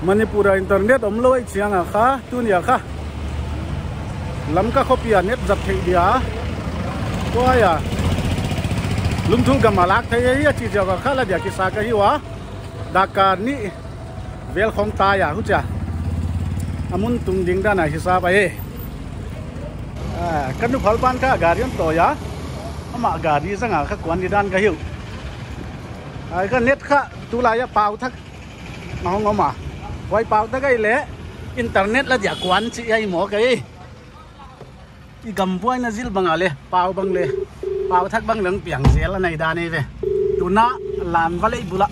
Manipura internet omloi chianga kha tunia kha lamka khopia net zap thei dia toya lumthul gamalak thei ya chi jaga khala dia ki sa ka hiwa dakar ni vel khom ta ya hucha amun tung ding dana hisab ai kanu phalpan ka garion to ya ama gari sanga kha kwan ni dan ka hiu ai ka net kha tu la ya pau thak ma hong ma Wai pau ta cái lẽ internet là giả quán chị ai mỏ cái cầm voi na zil bằng ale pau bằng le pau thắc bằng lưng piang zel là này đa này về tu na làm vale bula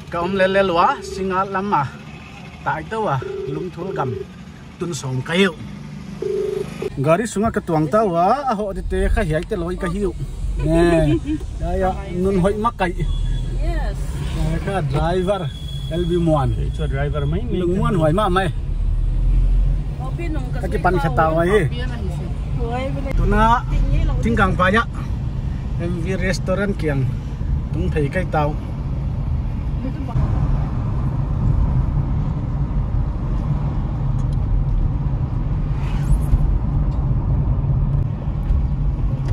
cầm le le lúa singa lắm mà tại đâu à lúng thul cầm tun sòng cái hiệu gari sunga cái tuang tao à họ đi tê khai hiệp tê lối cái hiệu nè đây à nun hội mắc cái cái driver LB Muan cho driver mấy lưng muan hỏi mà mày cái pan khát tao ấy tụi nó chính càng phải á MV restaurant kiang tung thấy cái tàu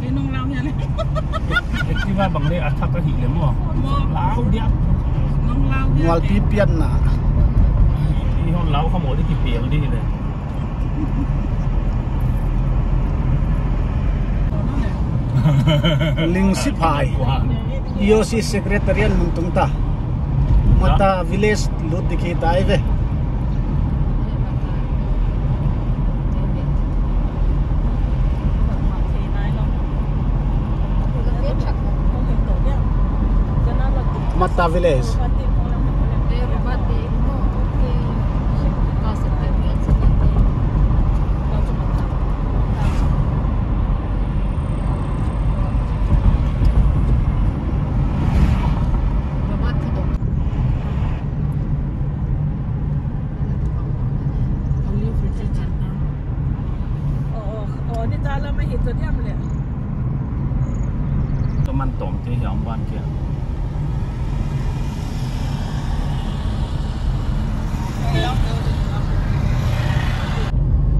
cái nông lao nha này cái vai bằng đây à thắc cái gì lắm mà lão đi ngoài pi pian nè đi hôm lão không mỗi đi kịp tiền đi này linh ship hai EOC secretariat muntung ta mata village lut dikhi tai ve mata villageมันตมที่หอมวันเกี่ย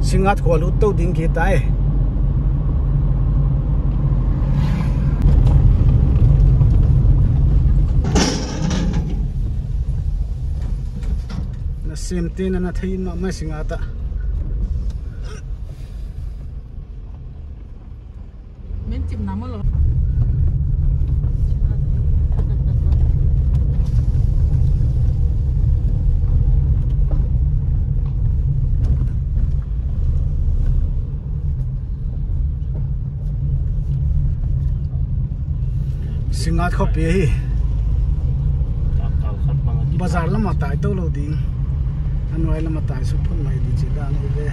singat ko lu to ding ki tai na semtin na thain ma ma singata men chim nam lo singat ko pi bazar lama tai to lo ding anwai lama tai su phun mai di chi dan ve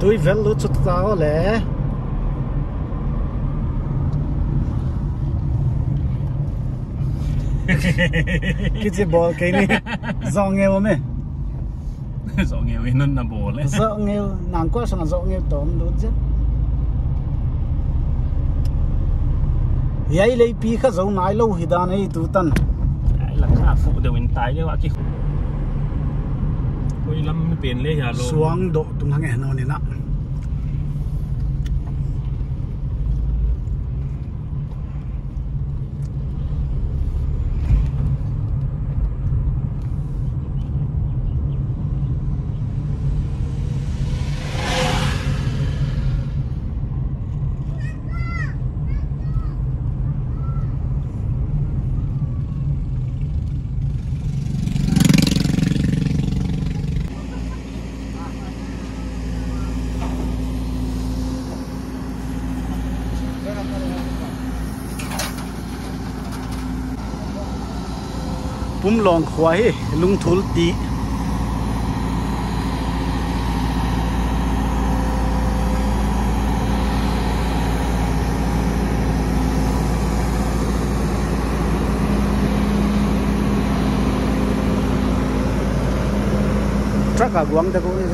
tui vel lu chut ta le kichi bol ke ni zong nge me dọn nghèo nên là bồ đấy dọn nghèo nàng quá sang dọn nghèo tóm đốt chết vậy lấy pi khá dấu nái lâu thì đàn ấy tụ tân là khá phụ đều bên tay đấy bạn kia ôi lắm mới biển lên hà lô xuống độ tung hàng ngàn này nè pum long khoai lung thul ti truck aguang ta ko ni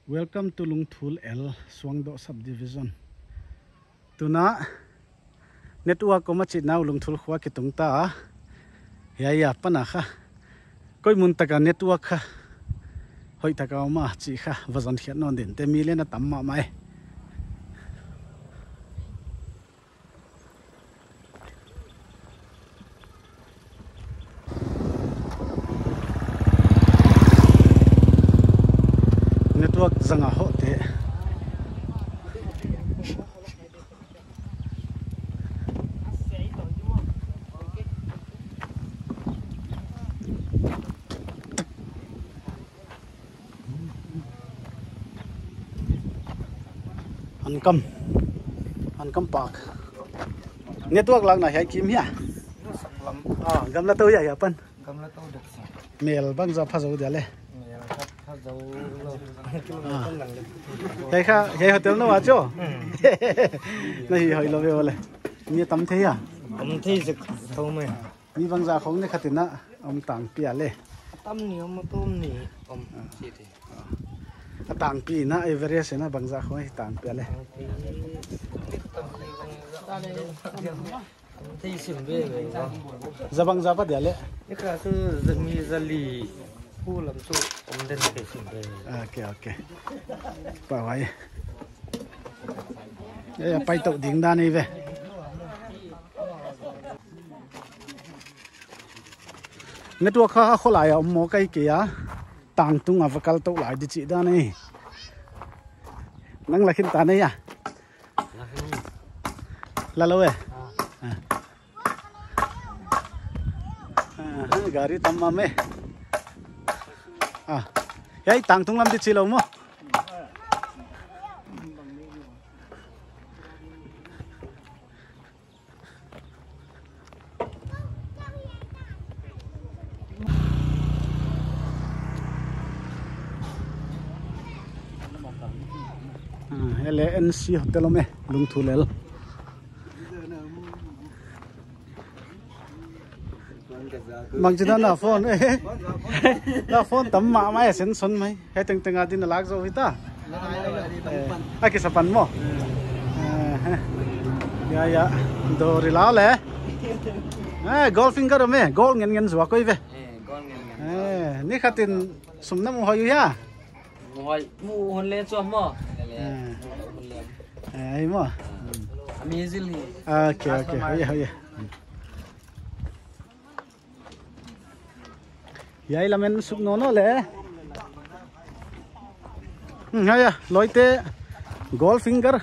Welcome to Lungthul L Swangdo subdivision. Tuna network ko machit now Lungthul khwa kitung ta ya pana kha koi mun taka network kha hoi taka ma chi kha wazan khiat non den te mi le na tamma mai network zanga ho te Ankam Park network lang na hai kim ya gam la to ya pan Gam la to dak sa mel bang za pha zo dia le mel pha zo lo cái kha cái hotel nó vào chưa này hỏi lo về rồi như tắm thế à ông thi dịch thâu mày như văng ra không này khát tiền á ông tàng pia le tâm nhiều mà tôm nỉ ông gì thì tàng pia na Everest na văng ra không tàng pia le thi xin về ra văng ra bắt dia le cái cả thứ dân mi dân lì khu làm chỗ ông đến để xin về ok bảo vậy đây bay tàu điện đan này về network kha khó lại ông mua cái kia tàng tung à vakal tàu lại đi chị đan này nang là khi ta này à là lâu rồi gari tamma me yai tang tung lam di chilo mo LNC hotel me Lungthul L mang chỉ là phone là phone tấm mạ máy sen son máy hay từng từng tin là lag rồi ta ai cái sapan mo ya đồ rồi lão lẽ golfing cái đó mẹ golf ngân ngân zua coi về ní khát tin sum năm hồi ya hồi mu hôn lên cho mo ai mo amazing ok hay vậy là mình sụp nó lẽ hay à lối té Goldfinger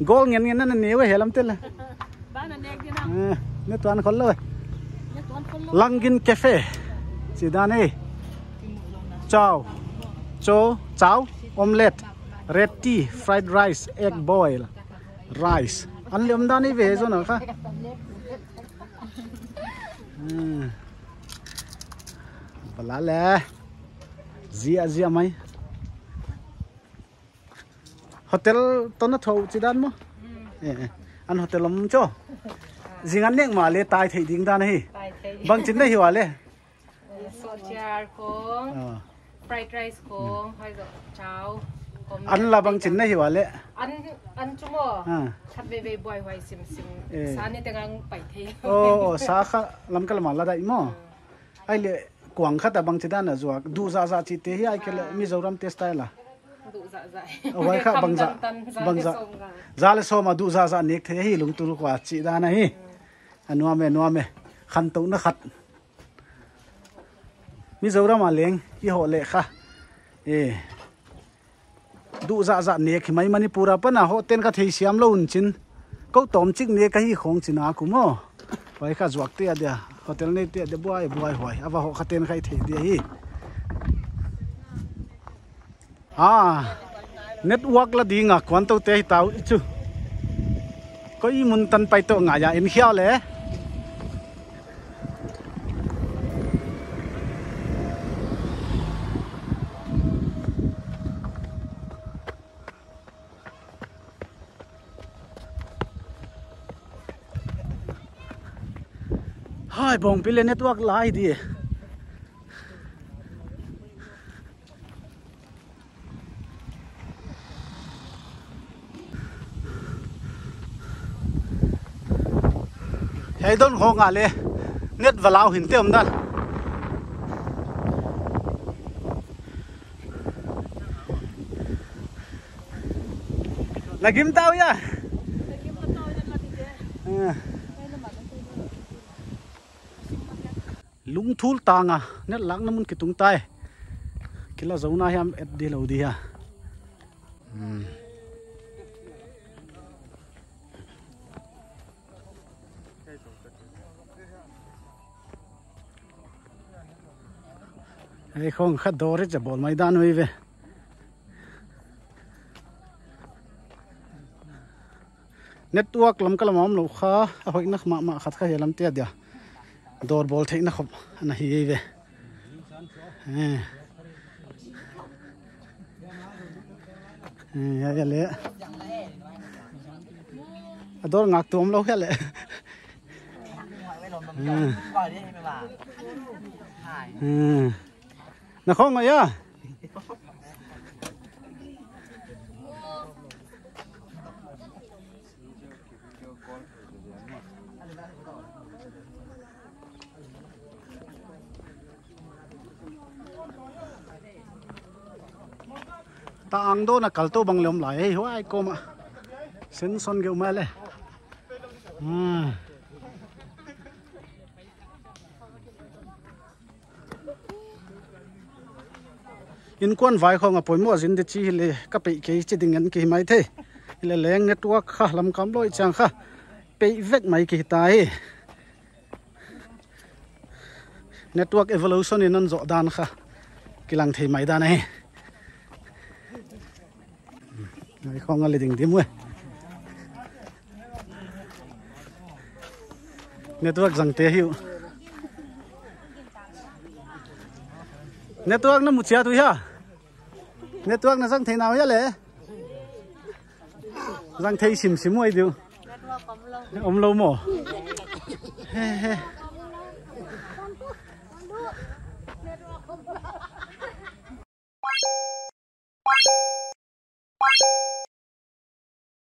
gold nghe nó nhiều cái lắm thế là nó toàn khôn rồi Langin Cafe chỉ đan này chao omelette red tea fried rice egg boil rice ăn liêm đan này về rồi nào khác lá lẹ zia mai hotel to nó thầu chỉ đan mo ăn hotel lắm cho riêng ăn neng mà lẹ tai thấy điên đan này bằng chính đây hiểu à lẹ Sochar kong fried rice kong hay là cháo ăn là bằng chính đây hiểu à lẹ ăn chung mo thật về boy hoài sim sáng nay đang bảy thế sa khá làm cái mà là đại mo ai lẹ quảng khát là bằng chỉ đan là rồi đủ ra chỉ thế ai cái là Mizoram test style là đủ dạ vậy khác bằng ra là so mà đủ ra nét thế hi lung tu quả chỉ đan này nuôi mẹ khăn tụng nó khát Mizoram mà liền cái họ lệ kha đủ dạ nét khi mấy Manipur apa na họ tên cái thầy xiêm lâu chín câu tôm chiếc này cái không chỉ nào cũng mò vậy cả ruột tiệt đi hotel này tiệt để buai hoài à và họ khát tiền khai thế đi network là đi ngã quan tàu tê tàu chứ có ý muốn tân bay tàu ngã ya in khéo lẽ hai bông pile network lại đi hay don ho nga le net valau hin tem dan lagim tao ya lung thul tanga net lang namun kitung tai kila zona hiam et de lo dia ai không khát đồ rất là bol maidan hoy ve network lam kalam am lo kha hoi nak ma khat kha helam te dia door bol theina khop ana hi ve ya le door ngak tom lo khale nó không rồi á ta ăn đó là cào tô bằng lồng lại hay hóa ai cô mà sinh son kiểu mẹ lẽ in quan vai không à bồi mua zin de chi le các bị cái chỉ định cái máy thế le leng network kha lam kam loi chang kha pe vek mai cái tai network evolution in non zo dan kha kilang thei mai dan này này không là định điểm mua network rằng te hiệu network nó một chia thôi ha network nó rằng thế nào vậy lẽ rằng thấy xìm xìm ngoài điều ông lâu mỏ